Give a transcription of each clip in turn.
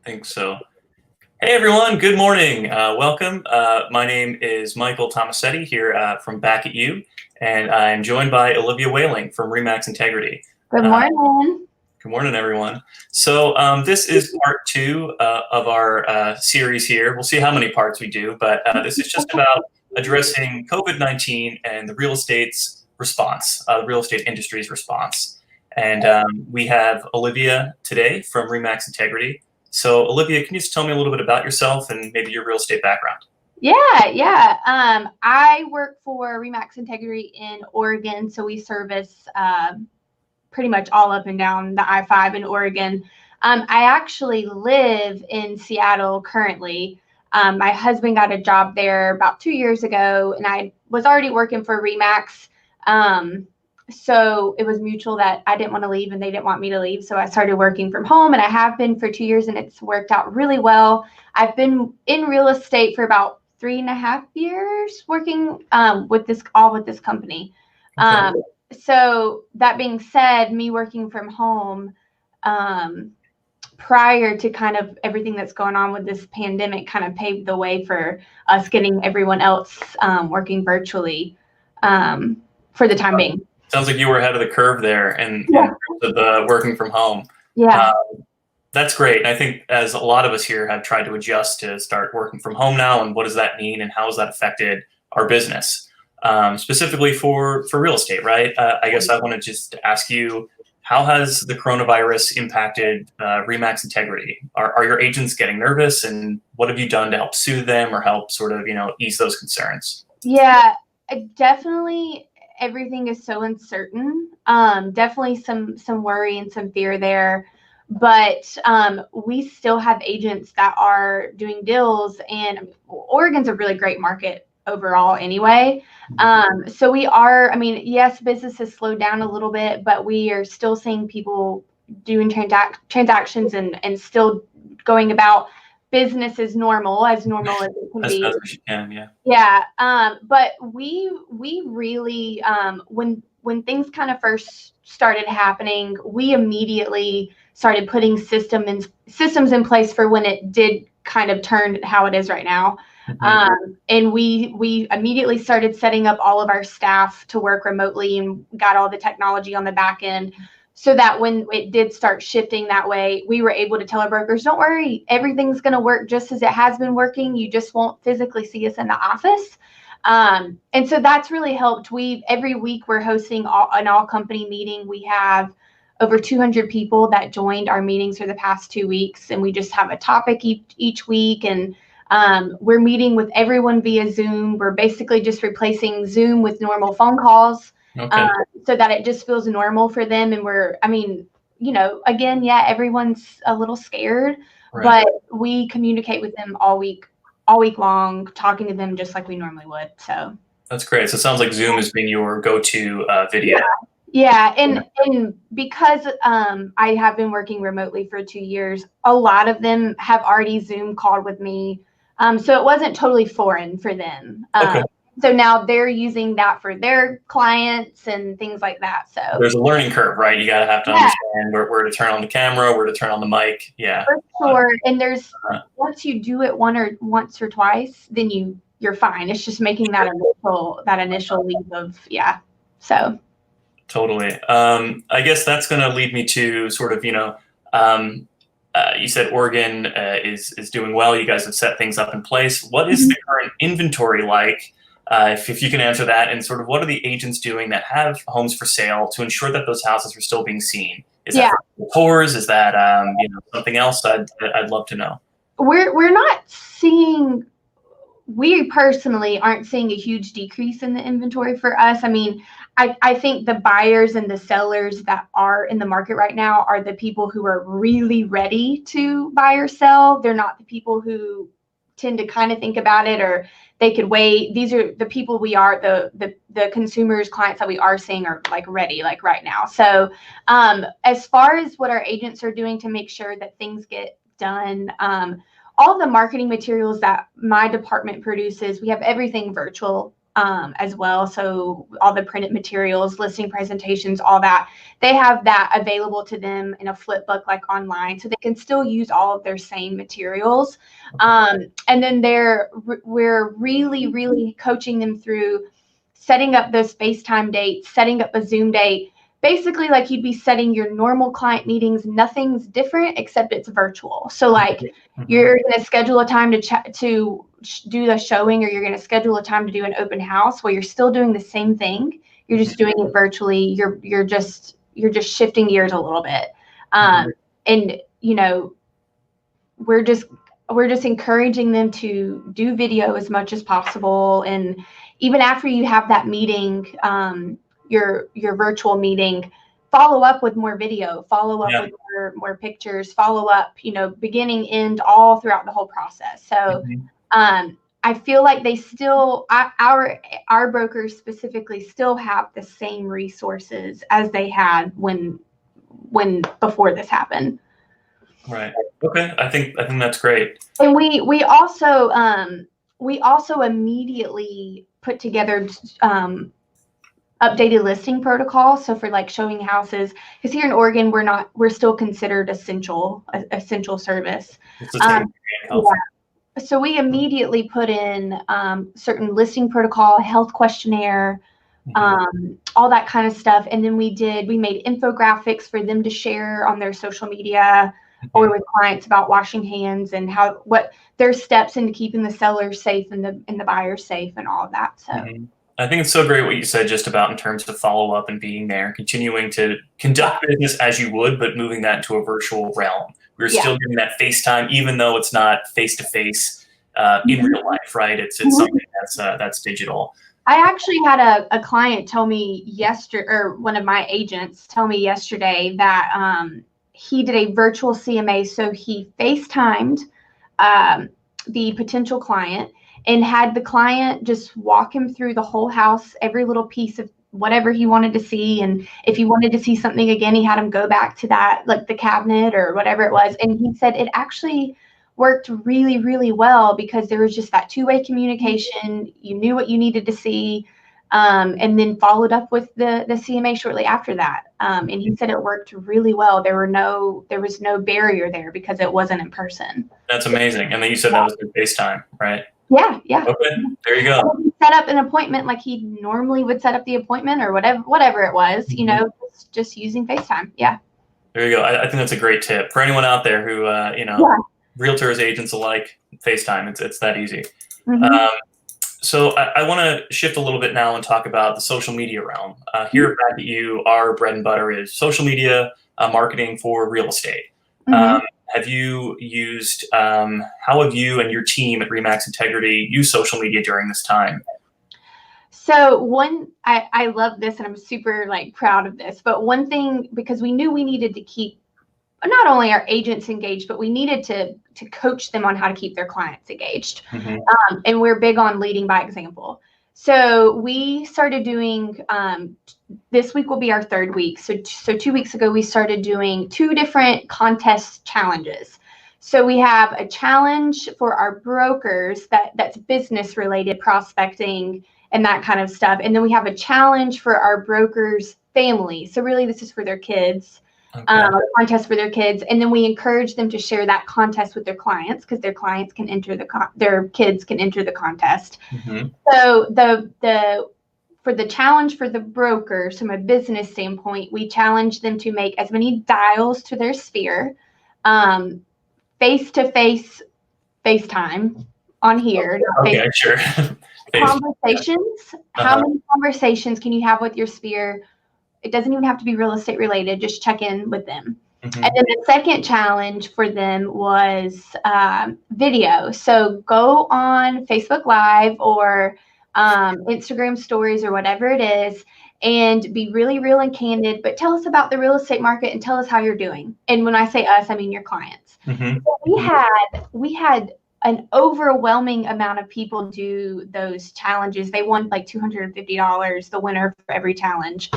think so. Hey everyone, good morning. Welcome. My name is Michael Tomasetti here from Back at You, and I'm joined by Olivia Wehling from Remax Integrity. Good morning. Good morning, everyone. So this is part two of our series here. We'll see how many parts we do, but this is just about addressing COVID-19 and the real estate's response, the real estate industry's response. And we have Olivia today from Remax Integrity. So Olivia, can you just tell me a little bit about yourself and maybe your real estate background? Yeah. I work for Remax Integrity in Oregon, so we service pretty much all up and down the I-5 in Oregon. I actually live in Seattle currently. My husband got a job there about 2 years ago, and I was already working for Remax. So it was mutual that I didn't want to leave and they didn't want me to leave. So I started working from home, and I have been for 2 years, and it's worked out really well. I've been in real estate for about 3.5 years working with this company. Okay. So that being said, me working from home prior to kind of everything that's going on with this pandemic kind of paved the way for us getting everyone else working virtually for the time being. Sounds like you were ahead of the curve there in Yeah. terms of the working from home. Yeah. That's great. And I think as a lot of us here have tried to adjust to start working from home now, and what does that mean and how has that affected our business, specifically for real estate, right? I guess I want to just ask you, how has the coronavirus impacted Remax Integrity? Are your agents getting nervous, and what have you done to help soothe them or help sort of, ease those concerns? Yeah, definitely everything is so uncertain. Definitely some worry and some fear there. But we still have agents that are doing deals, and Oregon's a really great market overall anyway. So we are, yes, business has slowed down a little bit, but we are still seeing people doing transactions and still going about business as normal as it can As be. best as you can, yeah. Yeah. But we really, when things kind of first started happening, we immediately started putting systems in place for when it did kind of turn how it is right now. And we immediately started setting up all of our staff to work remotely and got all the technology on the back end, so that when it did start shifting that way, we were able to tell our brokers, don't worry, everything's going to work just as it has been working. You just won't physically see us in the office. And so that's really helped. Every week we're hosting an all company meeting. We have over 200 people that joined our meetings for the past 2 weeks, and we just have a topic each week. And we're meeting with everyone via Zoom. We're basically just replacing Zoom with normal phone calls. Okay. So that it just feels normal for them. And again, yeah, everyone's a little scared, Right. but we communicate with them all week long, talking to them just like we normally would. So That's great. So it sounds like Zoom has been your go-to video. yeah. And because I have been working remotely for 2 years, a lot of them have already Zoom called with me. So it wasn't totally foreign for them. Okay. So now they're using that for their clients and things like that. So There's a learning curve, right? You gotta have to understand where to turn on the camera, where to turn on the mic. Yeah. for sure. And there's once you do it once or twice, then you're fine. It's just making that initial leap of So Totally. I guess that's going to lead me to sort of, you said Oregon is doing well. You guys have set things up in place. What is the current inventory like? If you can answer that, and sort of what are the agents doing that have homes for sale to ensure that those houses are still being seen? Is that tours? Is that something else? I'd love to know. We're not seeing. We personally aren't seeing a huge decrease in the inventory for us. I think the buyers and the sellers that are in the market right now are the people who are really ready to buy or sell. They're not the people who tend to kind of think about it, or they could wait. These are the people the consumers, clients that we are seeing are like ready, like right now. So as far as what our agents are doing to make sure that things get done, all the marketing materials that my department produces, we have everything virtual as well. So all the printed materials, listing presentations, all that, they have that available to them in a flip book, like online, so they can still use all of their same materials. And then we're really coaching them through setting up those FaceTime dates, setting up a Zoom date, basically like you'd be setting your normal client meetings. Nothing's different except it's virtual. So like you're going to schedule a time to do the showing, or you're going to schedule a time to do an open house. Well, you're still doing the same thing. You're just doing it virtually. You're just shifting gears a little bit. And you know, we're just encouraging them to do video as much as possible. And even after you have that meeting, your virtual meeting, follow up with more video, follow up with more pictures, follow up, you know, beginning, end, all throughout the whole process. So I feel like they still, our brokers specifically, still have the same resources as they had when before this happened. Right. Okay. I think that's great. And we also immediately put together updated listing protocols. So for like showing houses, because here in Oregon we're still considered essential service. It's the same Yeah. So we immediately put in certain listing protocol, health questionnaire, all that kind of stuff. And then we made infographics for them to share on their social media or with clients about washing hands and what their steps into keeping the sellers safe and the buyers safe and all of that. So I think it's so great what you said just about in terms of follow up and being there, continuing to conduct business as you would, but moving that into a virtual realm. We're still doing that FaceTime, even though it's not face to face in real life, right? It's something that's digital. I actually had a client tell me yesterday, or one of my agents tell me yesterday, that he did a virtual CMA. So he FaceTimed the potential client and had the client just walk him through the whole house, every little piece of whatever he wanted to see. And if he wanted to see something again, he had him go back to that, like the cabinet or whatever it was. And he said it actually worked really well because there was just that two-way communication. You knew what you needed to see, and then followed up with the CMA shortly after that. And he said it worked really well. There was no barrier there because it wasn't in person. That's amazing. And then you said that was through FaceTime, right? Yeah. Okay, there you go. He set up an appointment like he normally would set up the appointment, or whatever it was, you know, just using FaceTime. Yeah. There you go. I think that's a great tip for anyone out there who, realtors, agents alike, FaceTime. It's that easy. So I want to shift a little bit now and talk about the social media realm. Here back at you, our bread and butter is social media marketing for real estate. Have you used, how have you and your team at Remax Integritiy used social media during this time? So I love this and I'm super proud of this, but one thing, because we knew we needed to keep not only our agents engaged, but we needed to coach them on how to keep their clients engaged. And we're big on leading by example. So we started doing, this week will be our third week. So 2 weeks ago, we started doing 2 different contest challenges. So we have a challenge for our brokers that's business related, prospecting and that kind of stuff. And then we have a challenge for our brokers' family. So really this is for their kids. A contest for their kids, and then we encourage them to share that contest with their clients because their clients can enter their kids can enter the contest. So for the challenge for the brokers, from a business standpoint, we challenge them to make as many dials to their sphere, face-to-face FaceTime on here. Okay, sure. Conversations. How many conversations can you have with your sphere? It doesn't even have to be real estate related. Just check in with them. And then the second challenge for them was video. So go on Facebook Live or Instagram stories or whatever it is, and be really real and candid, but tell us about the real estate market and tell us how you're doing. And when I say us, I mean your clients. So we had an overwhelming amount of people do those challenges. They won like $250, the winner for every challenge.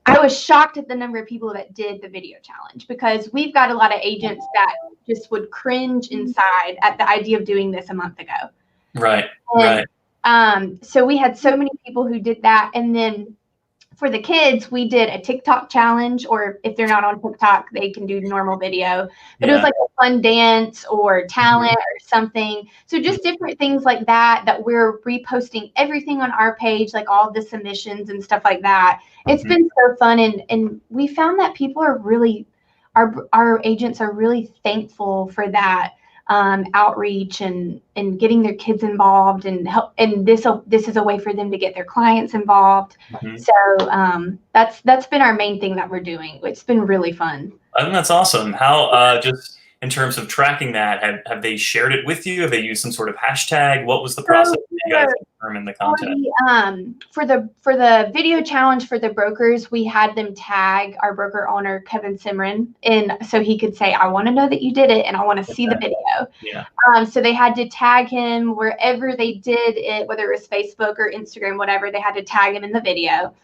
I was shocked at the number of people that did the video challenge, because we've got a lot of agents that just would cringe inside at the idea of doing this a month ago. So we had so many people who did that. And then for the kids, we did a TikTok challenge, or if they're not on TikTok, they can do normal video. But it was like a fun dance or talent or something. So just different things like that we're reposting everything on our page, like all the submissions and stuff like that. It's been so fun, and we found that people are really, our agents are really thankful for that outreach and getting their kids involved and help. And this is a way for them to get their clients involved. So that's been our main thing that we're doing. It's been really fun. I think that's awesome. How just in terms of tracking that, have they shared it with you? Have they used some sort of hashtag? What was the process that you guys determined the content? For the video challenge for the brokers, we had them tag our broker owner, Kevin Simran, and so he could say, I want to know that you did it and I want to see the video. Yeah. So they had to tag him wherever they did it, whether it was Facebook or Instagram, whatever, they had to tag him in the video.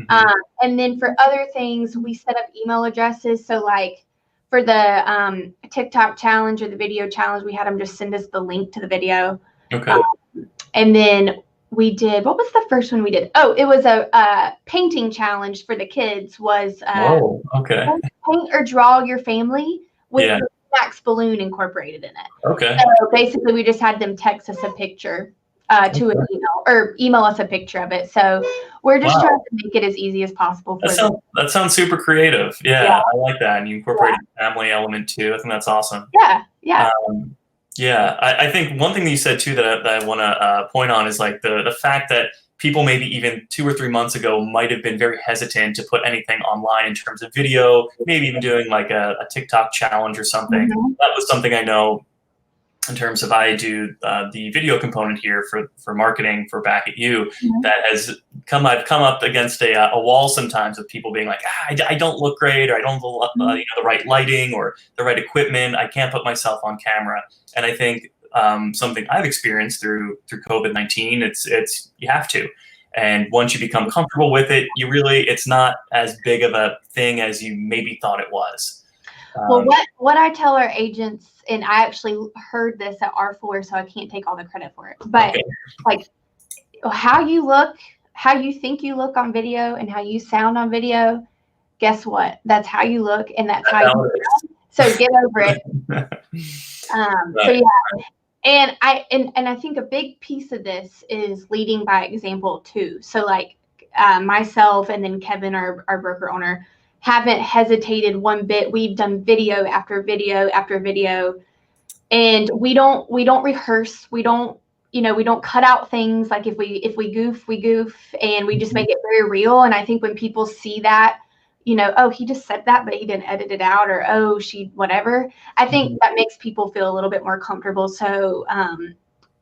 And then for other things, we set up email addresses. So like for the TikTok challenge or the video challenge, we had them just send us the link to the video. Okay. And then we did, what was the first one we did? Oh, it was a painting challenge for the kids. Was okay. Paint or draw your family with the Remax balloon incorporated in it. Okay. So basically, we just had them text us a picture to an email, or email us a picture of it. So we're just trying to make it as easy as possible for them. That sounds super creative. Yeah, I like that. And you incorporated the family element too. I think that's awesome. Yeah. I think one thing that you said too that I want to point on is like the fact that people maybe even 2 or 3 months ago might have been very hesitant to put anything online in terms of video, maybe even doing like a TikTok challenge or something. That was something I know in terms of I do the video component here for marketing for Back at You, that has I've come up against a wall sometimes of people being like, I don't look great, or I don't have the right lighting or the right equipment. I can't put myself on camera. And I think something I've experienced through COVID-19, it's you have to. And once you become comfortable with it, it's not as big of a thing as you maybe thought it was. Well, what I tell our agents, and I actually heard this at R4, so I can't take all the credit for it, but like how you look, how you think you look on video, and how you sound on video, guess what? That's how you look, and that's how you sound. So get over it. So yeah, and I think a big piece of this is leading by example too. So like myself and then Kevin, our broker owner, haven't hesitated one bit. We've done video after video after video, and we don't rehearse. We don't cut out things. Like if we goof, we goof, and we just make it very real. And I think when people see that, oh, he just said that, but he didn't edit it out, or oh, she whatever. I think that makes people feel a little bit more comfortable. So at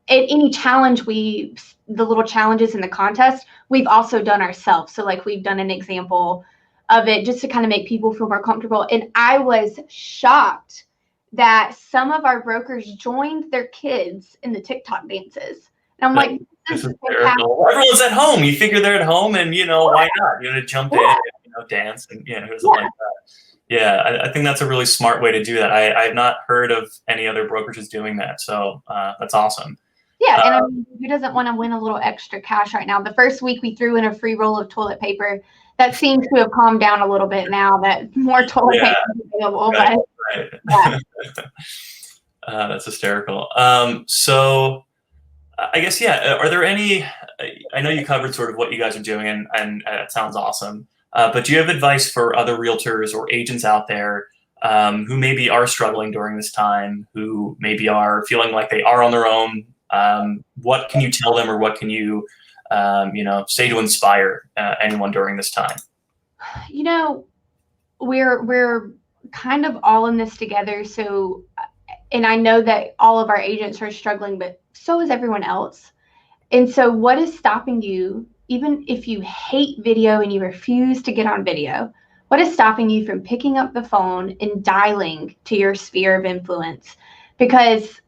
any challenge, the little challenges in the contest, we've also done ourselves. So like we've done an example of it just to kind of make people feel more comfortable. And I was shocked that some of our brokers joined their kids in the TikTok dances. And I'm like, this is terrible. Everyone's at home. You figure they're at home, and why not? Jump in, and, dance, and like that. Yeah, I think that's a really smart way to do that. I have not heard of any other brokerages doing that, so that's awesome. Yeah, and I mean, who doesn't want to win a little extra cash right now? The first week we threw in a free roll of toilet paper. That seems to have calmed down a little bit now that more toilet paper is available. Right. That's hysterical. So I guess, are there any, I know you covered sort of what you guys are doing, and it sounds awesome, but do you have advice for other realtors or agents out there who maybe are struggling during this time, who maybe are feeling like they are on their own? What can you tell them, or what can you say to inspire anyone during this time? We're kind of all in this together. So, and I know that all of our agents are struggling, but so is everyone else. And so what is stopping you, even if you hate video and you refuse to get on video, what is stopping you from picking up the phone and dialing to your sphere of influence? Because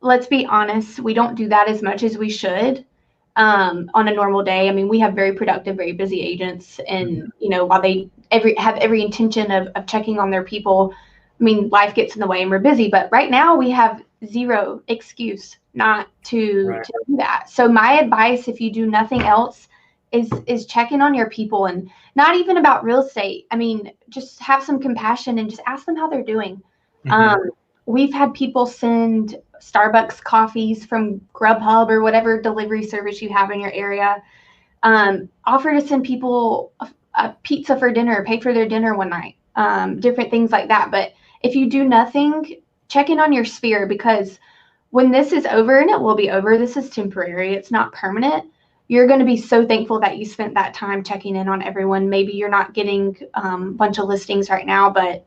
let's be honest, we don't do that as much as we should on a normal day. I mean, we have very productive, very busy agents, and while they have every intention of checking on their people, mean, life gets in the way and we're busy, but right now we have zero excuse not to do that. So my advice, if you do nothing else, is check in on your people, and not even about real estate. I mean, just have some compassion and just ask them how they're doing. We've had people send Starbucks coffees from Grubhub or whatever delivery service you have in your area. Offer to send people a pizza for dinner, pay for their dinner one night, different things like that. But if you do nothing, check in on your sphere, because when this is over, and it will be over, this is temporary, it's not permanent. You're going to be so thankful that you spent that time checking in on everyone. Maybe you're not getting a bunch of listings right now, but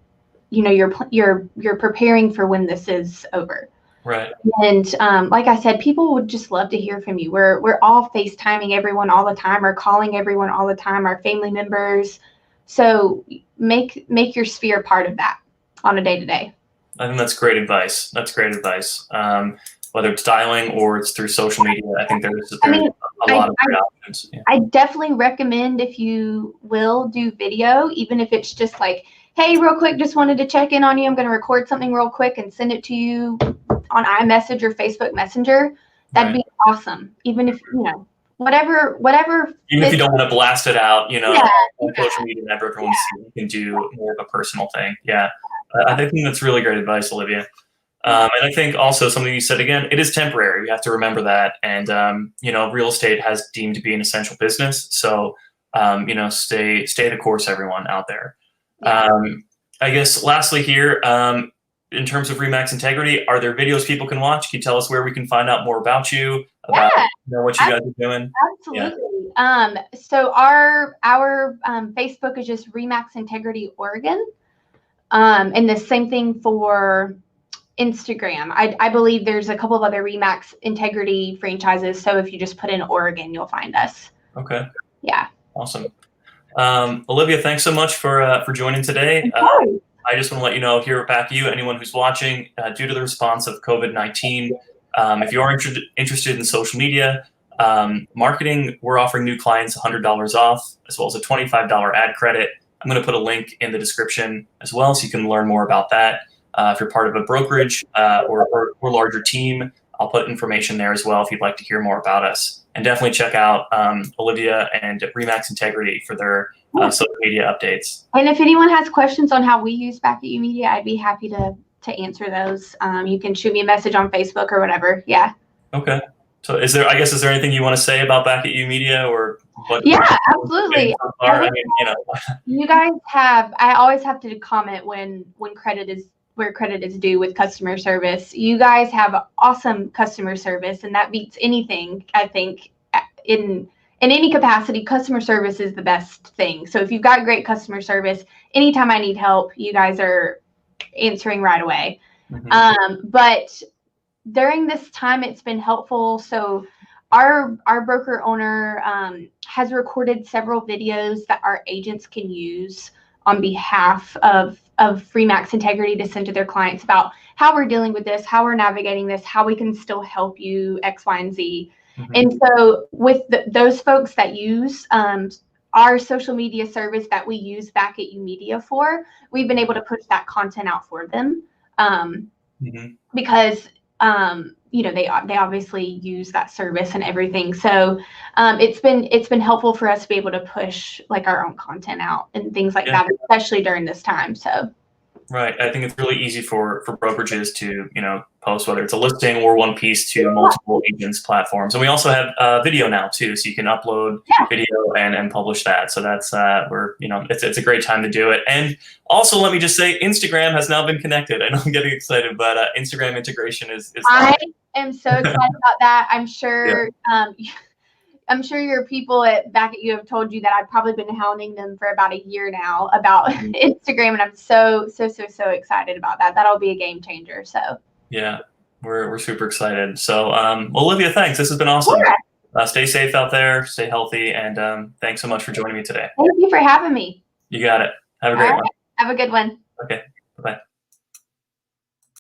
you know, you're preparing for when this is over. Right. And like I said, people would just love to hear from you. We're all FaceTiming everyone all the time, or calling everyone all the time, our family members. So make your sphere part of that on a day-to-day. I think that's great advice. That's great advice. Whether it's dialing or it's through social media, I think there's a lot of great options. Yeah. I definitely recommend, if you will do video, even if it's just like, hey, real quick, just wanted to check in on you. I'm going to record something real quick and send it to you on iMessage or Facebook Messenger. That'd be awesome. Even if, you know, whatever. Even if you don't want to blast it out, you know, on social media, never everyone you can do more of a personal thing. Yeah. I think that's really great advice, Olivia. And I think also something you said, again, it is temporary. You have to remember that. And, you know, real estate has deemed to be an essential business. So, you know, stay the course, everyone out there. I guess lastly here, in terms of Remax Integrity, are there videos people can watch? Can you tell us where we can find out more about you, about what you guys are doing? Absolutely. Yeah. So our Facebook is just Remax Integrity Oregon. And the same thing for Instagram. I believe there's a couple of other Remax Integrity franchises. So if you just put in Oregon, you'll find us. Okay. Yeah. Awesome. Olivia, thanks so much for joining today. I just want to let you know here back to you, anyone who's watching, due to the response of COVID-19, if you are interested in social media marketing, we're offering new clients $100 off, as well as a $25 ad credit. I'm going to put a link in the description as well, so you can learn more about that. If you're part of a brokerage or larger team, I'll put information there as well if you'd like to hear more about us. And definitely check out Olivia and Remax Integrity for their social media updates. And if anyone has questions on how we use Back at You Media, I'd be happy to answer those. You can shoot me a message on Facebook or whatever. Yeah. Okay. So is there anything you want to say about Back at You Media, or what? Yeah, absolutely. I mean, you know. You guys I always have to comment when credit is where credit is due with customer service. You guys have awesome customer service, and that beats anything. I think in any capacity, customer service is the best thing. So if you've got great customer service, anytime I need help, you guys are answering right away. But during this time, it's been helpful. So our broker owner has recorded several videos that our agents can use on behalf of Remax Integrity to send to their clients about how we're dealing with this, how we're navigating this, how we can still help you, X, Y, and Z. And so with those folks that use our social media service that we use Back at You Media for, we've been able to push that content out for them because you know, they obviously use that service and everything. So it's been helpful for us to be able to push like our own content out and things like that, especially during this time. So right, I think it's really easy for brokerages to, you know, post, whether it's a listing or one piece, to multiple agents' platforms. And we also have video now too, so you can upload video and publish that. So that's it's a great time to do it. And also, let me just say, Instagram has now been connected. I know I'm getting excited, but Instagram integration is I am so excited about that. I'm sure I'm sure your people Back at You have told you that I've probably been hounding them for about a year now about Instagram, and I'm so excited about that. That'll be a game changer. So yeah, we're super excited. So Olivia, thanks. This has been awesome. Stay safe out there, stay healthy, and thanks so much for joining me today. Thank you for having me. You got it. Have a great one. Have a good one. Okay. Bye-bye.